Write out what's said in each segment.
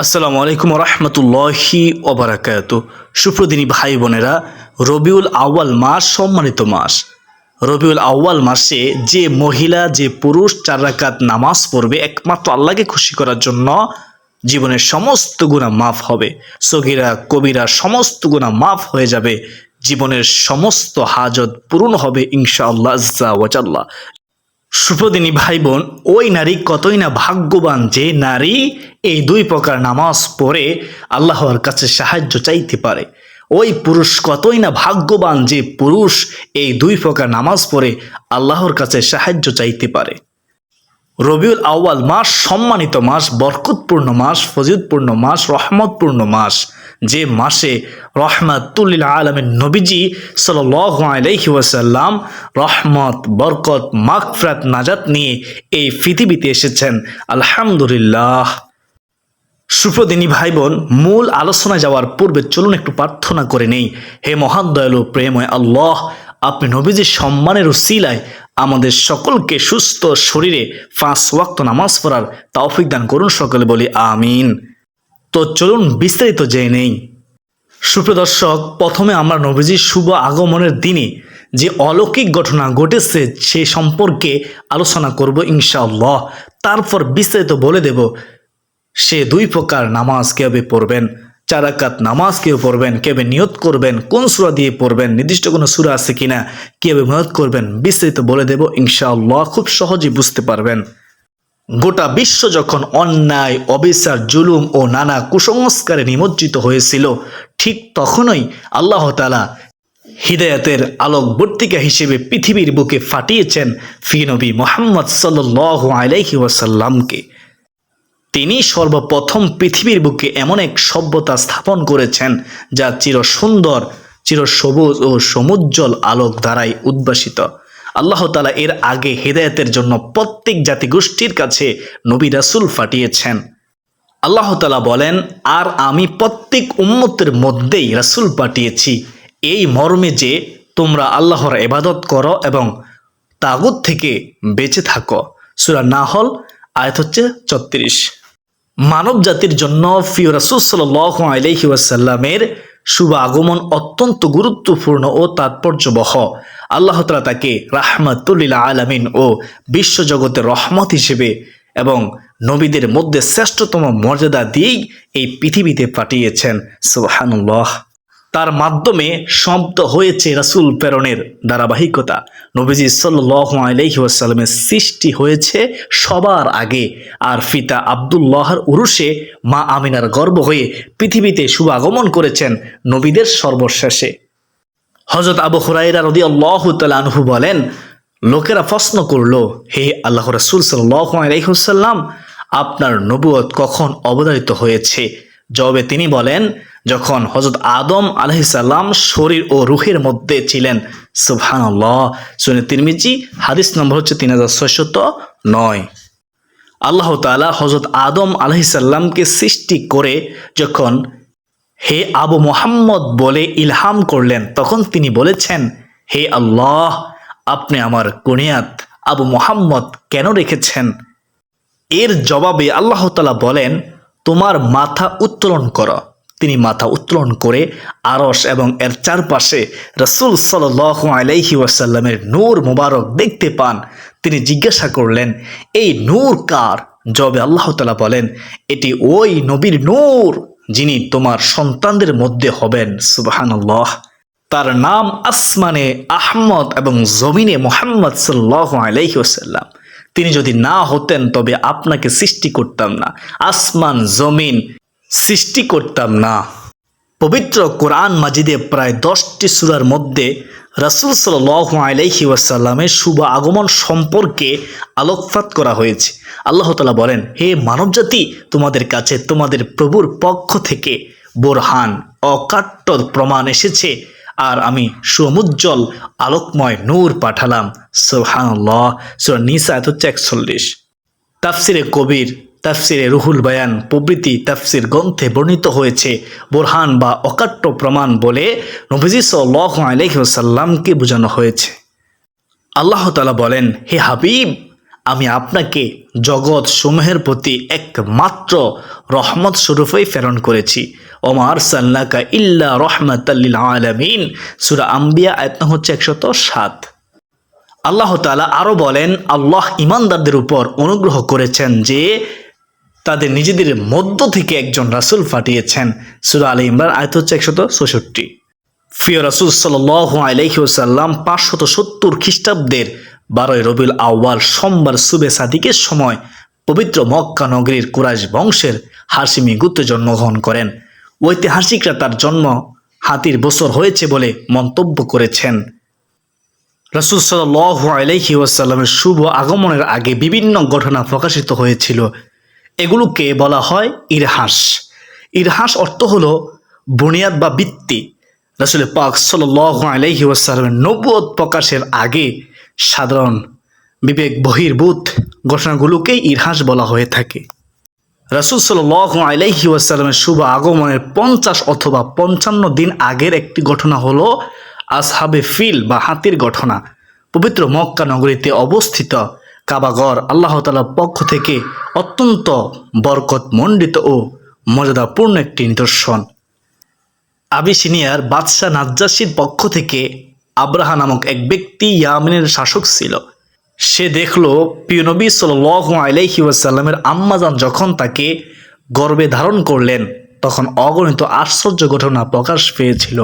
আসসালামু আলাইকুম রহমতুল্লাহি ওবারাকাতু। সুপ্রদিনী ভাই বোনেরা, রবিউল আউয়াল মাস সম্মানিত মাস। রবিউল আউয়াল মাসে যে মহিলা যে পুরুষ 4 রাকাত নামাজ পড়বে একমাত্র আল্লাহকে খুশি করার জন্য, জীবনের সমস্ত গুনাহ মাফ হবে। সগীরা কবিরা সমস্ত গুনাহ মাফ হয়ে যাবে, জীবনের সমস্ত হাজত পূরণ হবে ইনশাআল্লাহ আজ্জা ওয়া জাল্লা। সুপ্রদিনী ভাই বোন, ওই নারী কতই না ভাগ্যবান যে নারী এই 2 প্রকার নামাজ পড়ে আল্লাহর কাছে সাহায্য চাইতে পারে। ওই পুরুষ কতই না ভাগ্যবান যে পুরুষ এই 2 প্রকার নামাজ পড়ে আল্লাহর কাছে সাহায্য চাইতে পারে। রবিউল আউয়াল মাস সম্মানিত মাস, বরকতপূর্ণ মাস, ফজিলতপূর্ণ মাস, রহমতপূর্ণ মাস, যে মাসে রহমাতুল লিল আলামিন নবীজি সাল্লাল্লাহু আলাইহি ওয়াসাল্লাম রহমত, বরকত, মাগফিরাত, নাজাত নিয়ে এই পৃথিবীতে এসেছেন। আলহামদুলিল্লাহ। সুপ্রদিনী ভাই বোন, মূল আলোচনায় যাওয়ার পূর্বে চলুন একটু প্রার্থনা করে নেই। হে মহান দয়ালু প্রেমময় আল্লাহ, আপনি নবীজির সম্মানের উসিলায় আমাদের সকলকে সুস্থ শরীরে 5 ওয়াক্ত নামাজ পড়ার তৌফিক দান করুন, সকলে বলি আমিন। তো চলুন বিস্তারিত জেনে নেই। সুপ্রিয় দর্শক, প্রথমে আমরা নবীজির শুভ আগমনের দিনে যে অলৌকিক ঘটনা ঘটেছে সে সম্পর্কে আলোচনা করব ইনশাআল্লাহ। তারপর বিস্তারিত বলে দেব সে 2 প্রকার নামাজ কিভাবে পড়বেন, 4 রাকাত নামাজ কিভাবে পড়বেন, কিভাবে নিয়ত করবেন, কোন সূরা দিয়ে পড়বেন, নির্দিষ্ট কোনো সূরা আছে কিনা, কিভাবে নিয়ত করবেন, বিস্তারিত বলে দেব ইনশাআল্লাহ। খুব সহজেই বুঝতে পারবেন। গোটা বিশ্ব যখন অন্যায়, অবিচার, জুলুম ও নানা কুসংস্কারে নিমজ্জিত হয়েছিল, ঠিক তখনই আল্লাহ তাআলা হিদায়াতের আলোকবর্তিকা হিসেবে পৃথিবীর বুকে ফাটিয়েছেন প্রিয় নবী মুহাম্মদ সাল্লাল্লাহু আলাইহি ওয়াসাল্লামকে। তিনি সর্বপ্রথম পৃথিবীর বুকে এমন এক সভ্যতা স্থাপন করেছেন যা চিরসুন্দর, চিরসবুজ ও সমুজ্জ্বল আলোক দ্বারাই উদ্ভাসিত। আল্লাহ তাআলা এর আগে হিদায়াতের জন্য প্রত্যেক জাতিগোষ্ঠীর কাছে নবী রাসূল পাঠিয়েছেন। আল্লাহ তাআলা বলেন, আর আমি প্রত্যেক উম্মতের মধ্যেই রাসূল পাঠিয়েছি এই মর্মে যে তোমরা আল্লাহর ইবাদত করো এবং তাগুত থেকে বেঁচে থাকো। সূরা নাহল আয়াত হচ্ছে 34। মানব জাতির জন্য প্রিয় রাসূল সাল্লাল্লাহু আলাইহি ওয়াসাল্লামের শুভ আগমন অত্যন্ত গুরুত্বপূর্ণ ও তাৎপর্যবহ। আল্লাহ তাআলা তাকে রাহমাতুল লিল আলামিন ও বিশ্বজগতের রহমত হিসেবে এবং নবীদের মধ্যে শ্রেষ্ঠতম মর্যাদা দিয়েই এই পৃথিবীতে পাঠিয়েছেন। সুবহানাল্লাহ। তার মাধ্যমে শব্দ হয়েছে রাসূল প্রেরণের ধারাবাহিকতা। নবীজি সাল্লাল্লাহু আলাইহি ওয়াসাল্লামের সৃষ্টি হয়েছে সবার আগে, আর পিতা আব্দুল্লাহর উরুসে মা আমিনার গর্ভ হয়ে পৃথিবীতে শুভ আগমন করেছেন নবীদের সর্বশেষে। হযরত আবু হুরায়রা রাদিয়াল্লাহু তাআলা আনহু বলেন, লোকেরা প্রশ্ন করল, হে আল্লাহর রাসূল সাল্লাল্লাহু আলাইহি ওয়াসাল্লাম, আপনার নবুয়ত কখন অবতারিত হয়েছে? জবাবে তিনি বলেন, যখন হযরত আদম আলাইহিস সালাম শরীর ও রূহের মধ্যে ছিলেন। সুবহানাল্লাহ। সুনানে তিরমিজি হাদিস নম্বর হচ্ছে 3609। আল্লাহ তাআলা হযরত আদম আলাইহিস সালামকে সৃষ্টি করে যখন হে আবু মুহাম্মদ বলে ইলহাম করলেন, তখন তিনি বলেছেন, হে আল্লাহ, আপনি আমার কুনিয়াত আবু মুহাম্মদ কেন রেখেছেন? এর জবাবে আল্লাহ তাআলা বলেন, তোমার মাথা উত্তোলন করো। তিনি মাথা উত্তোলন করে আরশ এবং এর চারপাশে রাসূল সাল্লাল্লাহু আলাইহি ওয়াসাল্লামের নূর মুবারক দেখতে পান। তিনি জিজ্ঞাসা করলেন, এই নূর কার? জবাবে আল্লাহ তাআলা বলেন, এটি ওই নবীর নূর যিনি তোমার সন্তানদের মধ্যে হবেন। সুবহানাল্লাহ। তার নাম আসমানে আহমদ এবং জমিনে মুহাম্মদ সাল্লাল্লাহু আলাইহি ওয়াসাল্লাম। তিনি যদি না হতেন তবে আপনাকে সৃষ্টি করতাম না, আসমান জমিন সৃষ্টি করতাম না। পবিত্র কোরআন মাজিদে প্রায় 10টি সূরার মধ্যে রাসূল সাল্লাল্লাহু আলাইহি ওয়াসাল্লামের শুভ আগমন সম্পর্কে আলোকপাত করা হয়েছে। আল্লাহ তাআলা বলেন, হে মানবজাতি, তোমাদের কাছে তোমাদের প্রভুর পক্ষ থেকে বোরহান, অকাট্য প্রমাণ এসেছে, আর আমি সমুজ্জ্বল আলোকময় নূর পাঠালাম। সুবহানাল্লাহ। সূরা নিসা আয়াত হচ্ছে 41। তাফসিরে কবির, তাফসিরে রুহুল বায়ান প্রভৃতি তাফসির গ্রন্থে বর্ণিত হয়েছে, বোরহান বা অকাট্য প্রমাণ বলে নবীজি সাল্লাল্লাহু আলাইহি ওয়াসাল্লামকে বোঝানো হয়েছে। আল্লাহ তাআলা বলেন, হে হাবিব, আমি আপনাকে জগৎ সমূহের প্রতি একমাত্র রহমত স্বরূপই প্রেরণ করেছি। ওমা আরসালনাকা ইল্লা রাহমাতাল লিল আলামিন, সূরা আম্বিয়া আয়াত হচ্ছে 107। আল্লাহ তাআলা আরও বলেন, আল্লাহ ঈমানদারদের উপর অনুগ্রহ করেছেন যে তাদের নিজেদের মধ্য থেকে একজন রাসূল পাঠিয়েছেন, সূরা আলে ইমরান আয়াত হচ্ছে 164। প্রিয় রাসূল সাল্লাল্লাহু আলাইহি ওয়াসাল্লাম 570 খ্রিস্টাব্দের 12 রবিউল আউয়াল সোমবার সুবে সাদিকের সময় পবিত্র মক্কা নগরীর কুরাইশ বংশের হাশিমি গোত্রে জন্মগ্রহণ করেন। ঐতিহাসিকরা তার জন্ম হাতির বছর হয়েছে বলে মন্তব্য করেছেন। রাসূল সাল্লাল্লাহু আলাইহি ওয়াসাল্লামের শুভ আগমনের আগে বিভিন্ন ঘটনা প্রকাশিত হয়েছিল। এগুলোকে বলা হয় ইরহাস। ইরহাস অর্থ হলো বুনিয়াদ বা ভিত্তি। রাসূল পাক সাল্লাল্লাহু আলাইহি ওয়াসাল্লামের নবুয়ত প্রকাশের আগে সাধারণ বিবেক বহির্ভূত ঘটনাগুলোকেই ইরহাস বলা হয়ে থাকে। রাসূল সাল্লাল্লাহু আলাইহি ওয়াসাল্লামের শুভ আগমনের 50 অথবা 55 দিন আগের একটি ঘটনা হলো আসহাবে ফিল বা হাতির ঘটনা। পবিত্র মক্কা নগরীতে অবস্থিত কাবাঘর আল্লাহ তাআলার পক্ষ থেকে অত্যন্ত বরকতমণ্ডিত ও মর্যাদাপূর্ণ একটি নিদর্শন। আবিসিনিয়ার বাদশাহ নাজ্জাশীর পক্ষ থেকে আব্রাহা নামক এক ব্যক্তি ইয়ামেনের শাসক ছিল। সে দেখল প্রিয় নবী সাল্লাল্লাহু আলাইহি ওয়াসাল্লামের আম্মাজান যখন তাকে গর্ভে ধারণ করলেন তখন অগণিত আশ্চর্য ঘটনা প্রকাশ পেয়েছিল।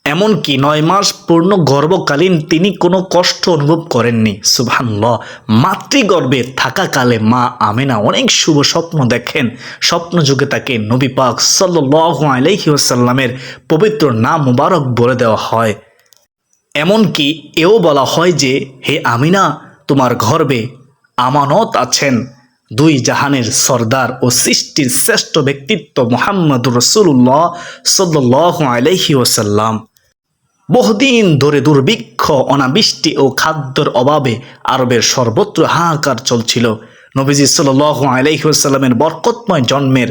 এমনকি 9 মাস পূর্ণ গর্ভকালীন তিনি কোনো কষ্ট অনুভব করেননি। সুবহানাল্লাহ। মাতৃগর্ভে থাকাকালে মা আমেনা অনেক শুভ স্বপ্ন দেখেন। স্বপ্নযুগে তাকে নবী পাক সাল্লাল্লাহু আলাইহি ওয়াসাল্লামের পবিত্র নাম মুবারক বলে দেওয়া হয়। এমনকি এও বলা হয় যে, হে আমিনা, তোমার গর্ভে আমানত আছেন দুই জাহানের সর্দার ও সৃষ্টির শ্রেষ্ঠ ব্যক্তিত্ব মুহাম্মদুর রাসূলুল্লাহ সাল্লাল্লাহু আলাইহি ওয়াসাল্লাম। বহুদিন ধরে দুর্ভিক্ষ, অনাবৃষ্টি ও খাদ্যের অভাবে আরবের সর্বত্র হাহাকার চলছিল। নবীজি সাল্লাল্লাহু আলাইহি ওয়াসাল্লামের বরকতময় জন্মের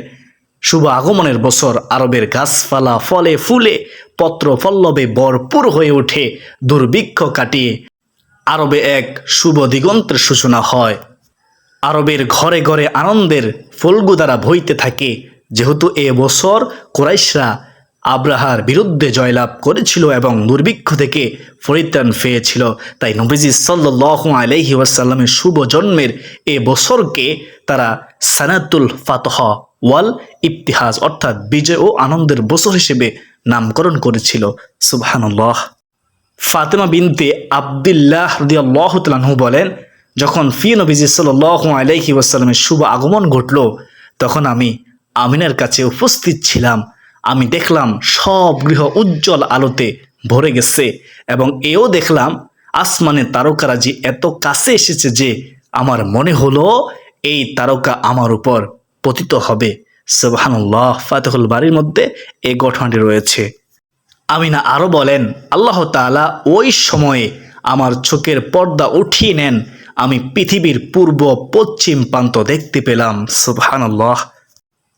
শুভ আগমনের বছর আরবের গাছপালা ফলে ফুলে পত্র পল্লবে ভরপুর হয়ে ওঠে। দুর্ভিক্ষ কাটিয়ে আরবে এক শুভ দিগন্তের সূচনা হয়। আরবের ঘরে ঘরে আনন্দের ফল্গু দ্বারা বইতে থাকে। যেহেতু এ বছর কুরাইশরা আব্রাহার বিরুদ্ধে জয়লাভ করেছিল এবং দুর্ভিক্ষ থেকে পরিত্রাণ পেয়েছিল, তাই নবীজি সাল্লাল্লাহু আলাইহি ওয়াসাল্লামের শুভ জন্মের এ বছরকে তারা সানাতুল ফাতহ ওয়াল ইবতিহাজ অর্থাৎ বিজয় ও আনন্দের বছর হিসেবে নামকরণ করেছিল। সুবহানাল্লাহ। ফাতেমা বিনতে আব্দুল্লাহ রাদিয়াল্লাহু তাআলা আনহু বলেন, যখন নবীজি সাল্লাল্লাহু আলাইহি ওয়াসাল্লামের শুভ আগমন ঘটল তখন আমি আমিনার কাছে উপস্থিত ছিলাম। আমি দেখলাম সব গৃহ উজ্জ্বল আলোতে ভরে গেছে এবং এও দেখলাম আসমানের তারকারাজি এত কাছে এসেছে যে আমার মনে হলো এই তারকা আমার উপর পতিত হবে। সুবহানাল্লাহ। ফাতহুল বারীর মধ্যে এই ঘটনাটি রয়েছে। আমিনা আরও বলেন, আল্লাহ তাআলা ওই সময়ে আমার চোখের পর্দা উঠিয়ে নেন। আমি পৃথিবীর পূর্ব পশ্চিম প্রান্ত দেখতে পেলাম। সুবহানাল্লাহ।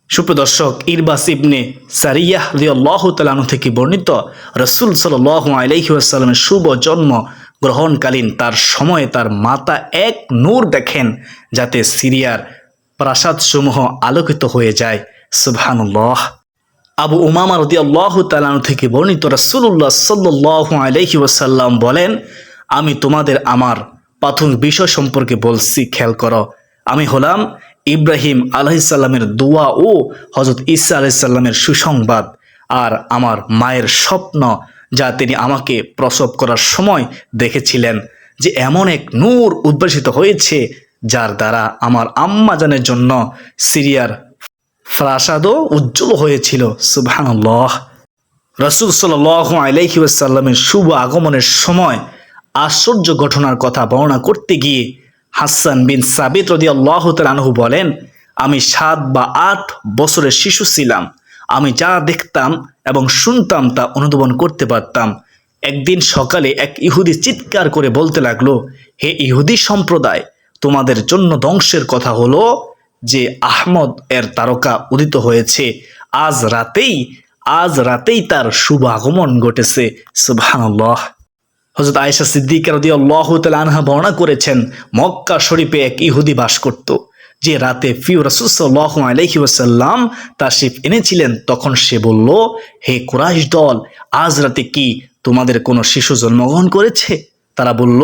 সুপ্রদর্শক, ইরবাস ইবনে সারিয়াহ রাদিয়াল্লাহু তাআলা আনহু থেকে বর্ণিত, রাসূল সাল্লাল্লাহু আলাইহি ওয়াসাল্লামের শুভ জন্ম গ্রহণকালীন তার সময়ে তার মাতা এক নূর দেখেন যাতে সিরিয়ার প্রাসাদসমূহ আলোকিত হয়ে যায়। সুবহানাল্লাহ। আবু উমামা রাদিয়াল্লাহু তাআলা আনহু থেকে বর্ণিত, রাসূলুল্লাহ সাল্লাল্লাহু আলাইহি ওয়াসাল্লাম বলেন, আমি তোমাদের আমার প্রাথমিক বিষয় সম্পর্কে বলছি, খেয়াল করো। আমি হলাম ইব্রাহিম আলাইহিসসালামের দোয়া ও হযরত ঈসা আলাইহিসসালামের সুসংবাদ, আর আমার মায়ের স্বপ্ন যা তিনি আমাকে প্রসব করার সময় দেখেছিলেন, যে এমন এক নূর উদ্ভাসিত হয়েছে যার দ্বারা আমার আম্মাজানের জন্য সিরিয়ার প্রাসাদও উজ্জ্বল হয়েছিল। সুবহানাল্লাহ। রাসূল সাল্লাল্লাহু আলাইহি ওয়াসাল্লামের শুভ আগমনের সময় আশ্চর্য ঘটনার কথা বর্ণনা করতে গিয়ে হাসান বিন সাবিত রাদিয়াল্লাহু তাআলা আনহু বলেন, আমি 7 বা 8 বছরের শিশু ছিলাম। আমি যা দেখতাম এবং শুনতাম তা অনুধাবন করতে পারতাম। একদিন সকালে এক ইহুদি চিৎকার করে বলতে লাগলো, হে ইহুদি সম্প্রদায়, তোমাদের জন্য ধ্বংসের কথা হলো যে আহমদ এর তারকা উদিত হয়েছে। আজ রাতেই তার শুভ আগমন ঘটেছে। সুবহানাল্লাহ। হযরত আয়েশা সিদ্দিকা রাদিয়াল্লাহু তাআলা আনহা বর্ণনা করেছেন, মক্কা শরীফে এক ইহুদি বাস করত। যে রাতে প্রিয় রাসূল সাল্লাল্লাহু আলাইহি ওয়াসাল্লাম তাশরিফ এনেছিলেন, তখন সে বলল, হে কুরাইশ দল, আজ রাতে কি তোমাদের কোনো শিশু জন্মগ্রহণ করেছে? তারা বলল,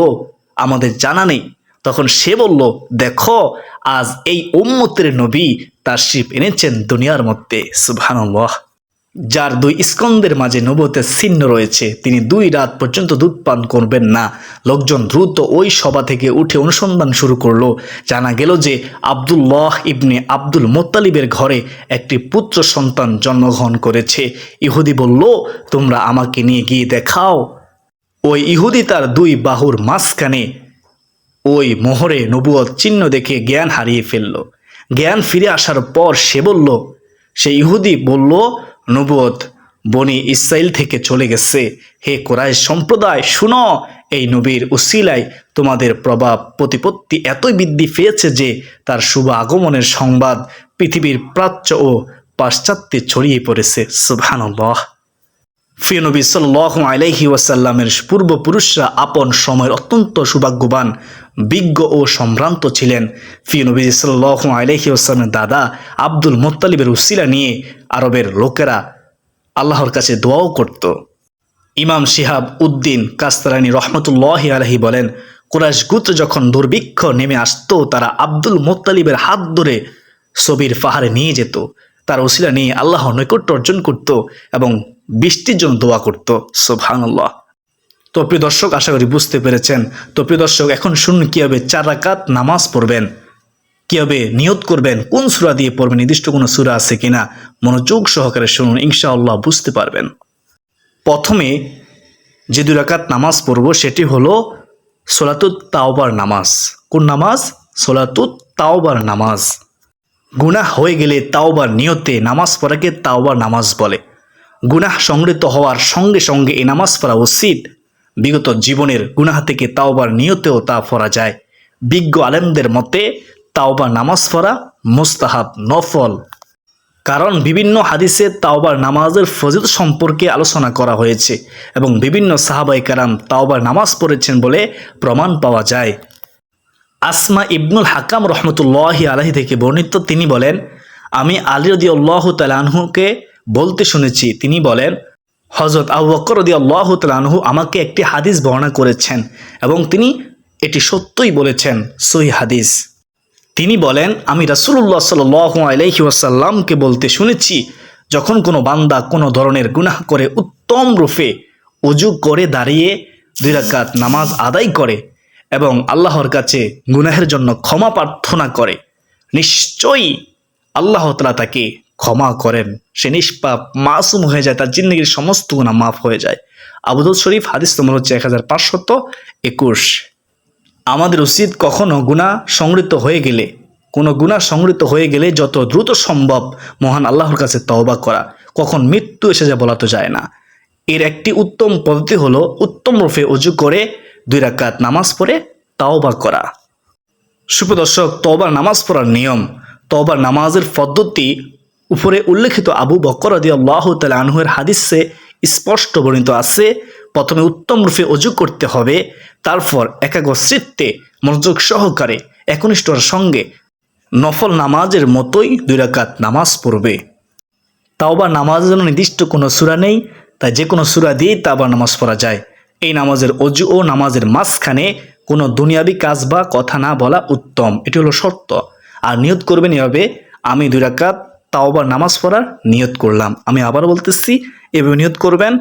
আমাদের জানা নেই। তখন সে বলল, দেখো, আজ এই উম্মতের নবী তাশরিফ এনেছেন দুনিয়ার মধ্যে, সুবহানাল্লাহ, যার 2 স্কন্দের মাঝে নবুয়তের চিহ্ন রয়েছে। তিনি 2 রাত পর্যন্ত দুধ পান করবেন না। লোকজন দ্রুত ওই সভা থেকে উঠে অনুসন্ধান শুরু করলো। জানা গেল যে আব্দুল্লাহ ইবনে আব্দুল মুত্তালিবের ঘরে একটি পুত্র সন্তান জন্মগ্রহণ করেছে। ইহুদি বলল, তোমরা আমাকে নিয়ে গিয়ে দেখাও। ওই ইহুদি তার 2 বাহুর মাঝখানে ওই মোহরে নবুয়ত চিহ্ন দেখে জ্ঞান হারিয়ে ফেলল। জ্ঞান ফিরে আসার পর সে ইহুদি বলল, নবুয়ত বনি ইসরাইল থেকে চলে গেছে। হে কুরাইশ সম্প্রদায়, শুনো, এই নবীর উসিলায় তোমাদের প্রভাব প্রতিপত্তি এতই বৃদ্ধি পেয়েছে যে তার শুভ আগমনের সংবাদ পৃথিবীর প্রাচ্য ও পাশ্চাত্যে ছড়িয়ে পড়েছে, সুবহানাল্লাহ। প্রিয় নবী সাল্লাল্লাহু আলাইহি ওয়াসাল্লামের পূর্বপুরুষরা আপন সময়ের অত্যন্ত সৌভাগ্যবান, বিজ্ঞ ও সম্ভ্রান্ত ছিলেন। প্রিয় নবী সাল্লাল্লাহু আলাইহি ওয়াসাল্লামের দাদা আব্দুল মুত্তালিবের উসিলা নিয়ে আরবের লোকেরা আল্লাহর কাছে দোয়াও করত। ইমাম শিহাব উদ্দিন কাস্তালানী রহমতুল্লাহি আলাইহি বলেন, কুরাইশ গোত্র যখন দুর্ভিক্ষ নেমে আসতো, তারা আব্দুল মুত্তালিবের হাত ধরে সবির পাহাড়ে নিয়ে যেত। তার উসিলা নিয়ে আল্লাহর নৈকট্য অর্জন করত এবং বৃষ্টির জন্য দোয়া করত, সুবহানাল্লাহ। তো প্রিয় দর্শক, আশা করি বুঝতে পেরেছেন। তো প্রিয় দর্শক, এখন শুনুন কীভাবে 4 রাকাত নামাজ পড়বেন, কীভাবে নিয়ত করবেন, কোন সূরা দিয়ে পড়বেন, নির্দিষ্ট কোনো সূরা আছে কিনা, মনোযোগ সহকারে শুনুন, ইনশাআল্লাহ বুঝতে পারবেন। প্রথমে যে 2 রাকাত নামাজ পড়ব সেটি হলো সলাতুত তাওবার নামাজ। কোন নামাজ? সলাতুত তাওবার নামাজ। গুনাহ হয়ে গেলে তাওবার নিয়তে নামাজ পড়াকে তাওবার নামাজ বলে। গুনাহ সংগৃহীত হওয়ার সঙ্গে সঙ্গে এই নামাজ পড়া উচিত। বিগত জীবনের গুনাহ থেকে তাওবার নিয়তেও তা পড়া যায়। বিজ্ঞ আলেমদের মতে তাওবার নামাজ পড়া মুস্তাহাব, নফল। কারণ বিভিন্ন হাদিসে তাওবার নামাজের ফজিলত সম্পর্কে আলোচনা করা হয়েছে এবং বিভিন্ন সাহাবায়ে কেরাম তাওবার নামাজ পড়েছেন বলে প্রমাণ পাওয়া যায়। আসমা ইবনুল হাকাম রহমতুল্লাহি আলাইহি থেকে বর্ণিত, তিনি বলেন, আমি আলী রাদিয়াল্লাহু তাআলা আনহুকে বলতে শুনেছি, তিনি বলেন, হযরত আবু বকর রাদিয়াল্লাহু তাআলা আনহু আমাকে একটি হাদিস বর্ণনা করেছেন এবং তিনি এটি সত্যই বলেছেন, সহিহ হাদিস। তিনি বলেন, আমি রাসূলুল্লাহ সাল্লাল্লাহু আলাইহি ওয়াসাল্লামকে বলতে শুনেছি, যখন কোনো বান্দা কোনো ধরনের গুনাহ করে উত্তম রূপে ওযু করে দাঁড়িয়ে 2 রাকাত নামাজ আদায় করে এবং আল্লাহর কাছে গুনাহের জন্য ক্ষমা প্রার্থনা করে, নিশ্চয়ই আল্লাহ তাআলা তাকে ক্ষমা করেন। সে নিষ্পাপ, মাসুম হয়ে যায়, তার জিন্দেগির সমস্ত গুনাহ মাফ হয়ে যায়। আবু দাউদ শরীফ, হাদিস নম্বর হচ্ছে 1521। আমাদের উচিত কখনো গুনাহ সংগৃহীত হয়ে গেলে যত দ্রুত সম্ভব মহান আল্লাহর কাছে তওবা করা। কখন মৃত্যু এসে যায় বলা তো যায় না। এর একটি উত্তম পদ্ধতি হলো উত্তম রূপে ওযু করে 2 রাকাত নামাজ পড়ে তওবা করা। সুপ্রিয় দর্শক, তওবার নামাজ পড়ার নিয়ম, তওবার নামাজের পদ্ধতি উপরে উল্লেখিত আবু বকর রাদিয়াল্লাহু তাআলা আনহুর হাদিসে স্পষ্ট বর্ণিত আছে। প্রথমে উত্তম রূপে ওযু করতে হবে, তারপর একাগ্রচিত্তে মনোযোগ সহকারে একনিষ্ঠতার সঙ্গে নফল নামাজের মতোই 2 রাকাত নামাজ পড়বে। তাওবা নামাজের জন্য নির্দিষ্ট কোনো সূরা নেই, তাই যে কোনো সূরা দিয়েই তাওবা নামাজ পড়া যায়। এই নামাজের ওযু ও নামাজের মাঝখানে কোনো দুনিয়াবি কাজ বা কথা না বলা উত্তম, এটি হলো শর্ত। আর নিয়ত করবেন এভাবে, আমি 2 রাকাত তাওবার নামাজ পড়ার নিয়ত করলাম। আমি আবার বলতেছি, এভাবে নিয়ত করবেন,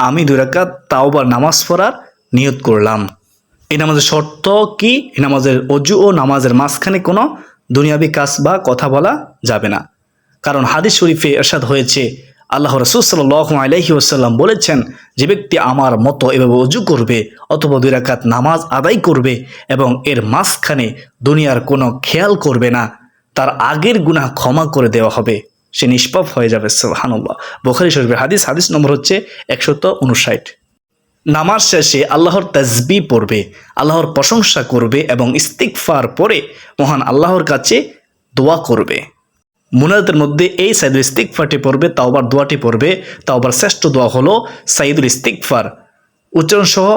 আমি 2 রাকাত তাওবার নামাজ পড়ার নিয়ত করলাম। এই নামাজের শর্ত কি? এই নামাজের ওযু ও নামাজের মাঝখানে কোনো দুনিয়াবি কাজ বা কথা বলা যাবে না। কারণ হাদিস শরীফে ইরশাদ হয়েছে, আল্লাহ রাসূল সাল্লাল্লাহু আলাইহি ওয়াসাল্লাম বলেছেন, যে ব্যক্তি আমার মতো এভাবে ওযু করবে অথবা 2 রাকাত নামাজ আদায় করবে এবং এর মাঝখানে দুনিয়ার কোনো খেয়াল করবে না, তার আগের গুনাহ ক্ষমা করে দেওয়া হবে, সে নিষ্পাপ হয়ে যাবে, সুবহানাল্লাহ। বুখারী শরীফের হাদিস, হাদিস নম্বর হচ্ছে 159। নামাজ শেষে আল্লাহর তাসবিহ পড়বে, আল্লাহর প্রশংসা করবে এবং ইস্তিগফার পরে মহান আল্লাহর কাছে দোয়া করবে। মুনাজাতের মধ্যে এই সাইদুল ইস্তিগফারটি পড়বে, তাওবার দোয়াটি পড়বে। তাওবার শ্রেষ্ঠ দোয়া হলো সাইদুল ইস্তিগফার। উচ্চারণ সহ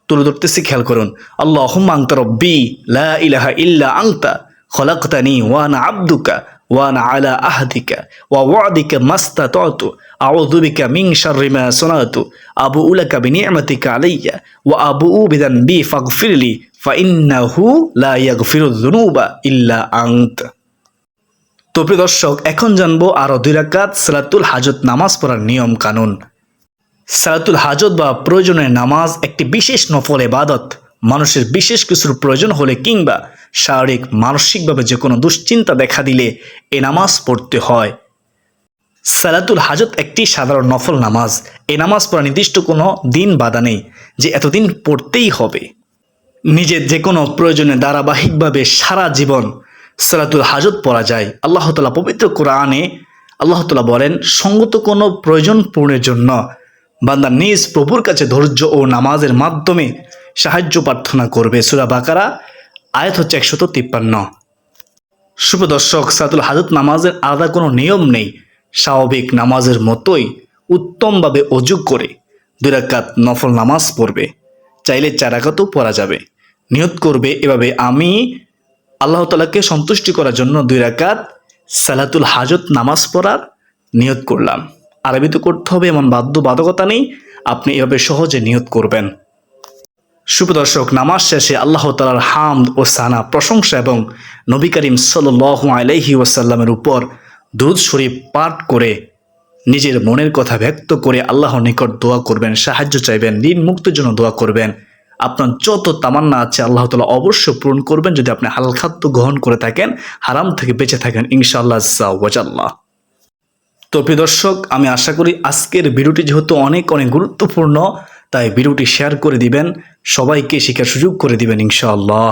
তুলে ধরতেছি, খেয়াল করুন। আল্লাহুম্মা আনতা রব্বি লা ইলাহা ইল্লা আনতা খলাকতানি ওয়া আনা আবদুকা ওয়া আনা আলা আহদিকা ওয়া ওয়াদিকা মাস্তাতাতু আউযু বিকা মিন শাররি মা সানাতু আবুউ লাকা বিনি'মাতিকা আলাইয়া ওয়া আবুউ বিযানবি ফাগফিরলি ফাইন্নাহু লা ইয়াগফিরুয যুনুবা ইল্লা আনতা। তো প্রিয় দর্শক, এখন জানবো আরও 2 রাকাত সালাতুল হাজত নামাজ পড়ার নিয়ম কানুন। সালাতুল হাজত বা প্রয়োজনের নামাজ একটি বিশেষ নফল ইবাদত। মানুষের বিশেষ কিছুর প্রয়োজন হলে কিংবা শারীরিক মানসিকভাবে যে কোনো দুশ্চিন্তা দেখা দিলে এ নামাজ পড়তে হয়। সালাতুল হাজত একটি সাধারণ নফল নামাজ। এই নামাজ পড়া নির্দিষ্ট কোনো দিন বাধা নেই যে এতদিন পড়তেই হবে। নিজের যে কোনো প্রয়োজনে ধারাবাহিকভাবে সারা জীবন সালাতুল হাজত পড়া যায়। আল্লাহ তাআলা পবিত্র কোরআনে আল্লাহ তাআলা বলেন, সঙ্গত কোনো প্রয়োজন পূরণের জন্য বান্দা নিজ প্রভুর কাছে ধৈর্য ও নামাজের মাধ্যমে সাহায্য প্রার্থনা করবে। সূরা বাকারা আয়াত হচ্ছে 153। সুপ্রিয় দর্শক, সালাতুল হাজত নামাজের আলাদা কোনো নিয়ম নেই। স্বাভাবিক নামাজের মতোই উত্তমভাবে ওযু করে 2 রাকাত নফল নামাজ পড়বে। চাইলে 4 রাকাতও পড়া যাবে। নিয়ত করবে এভাবে, আমি আল্লাহ তাআলাকে সন্তুষ্টি করার জন্য 2 রাকাত সালাতুল হাজত নামাজ পড়ার নিয়ত করলাম। আরবিতে করতে হবে এমন বাধ্যবাধকতা নেই, আপনি এভাবে সহজে নিয়ত করবেন। সুপ্রিয় দর্শক, নামাজ শেষে আল্লাহ তাআলার হামদ ও সানা প্রশংসা এবং নবী করিম সাল্লাল্লাহু আলাইহি ওয়াসাল্লামের উপর দুরূদ শরীফ পাঠ করে নিজের মনের কথা ব্যক্ত করে আল্লাহর নিকট দোয়া করবেন, সাহায্য চাইবেন, ঋণ মুক্তির জন্য দোয়া করবেন। আপনার যত তামান্না আছে আল্লাহ তাআলা অবশ্যই পূরণ করবেন যদি আপনি হালাল খাদ্য গ্রহণ করে থাকেন, হারাম থেকে বেঁচে থাকেন ইনশাআল্লাহ আজ্জা ওয়া জাল্লা। তো প্রিয় দর্শক, আমি আশা করি আজকের ভিডিওটি যেহেতু অনেক গুরুত্বপূর্ণ, তাই ভিডিওটি শেয়ার করে দিবেন, সবাইকে শেখার সুযোগ করে দিবেন ইনশাআল্লাহ।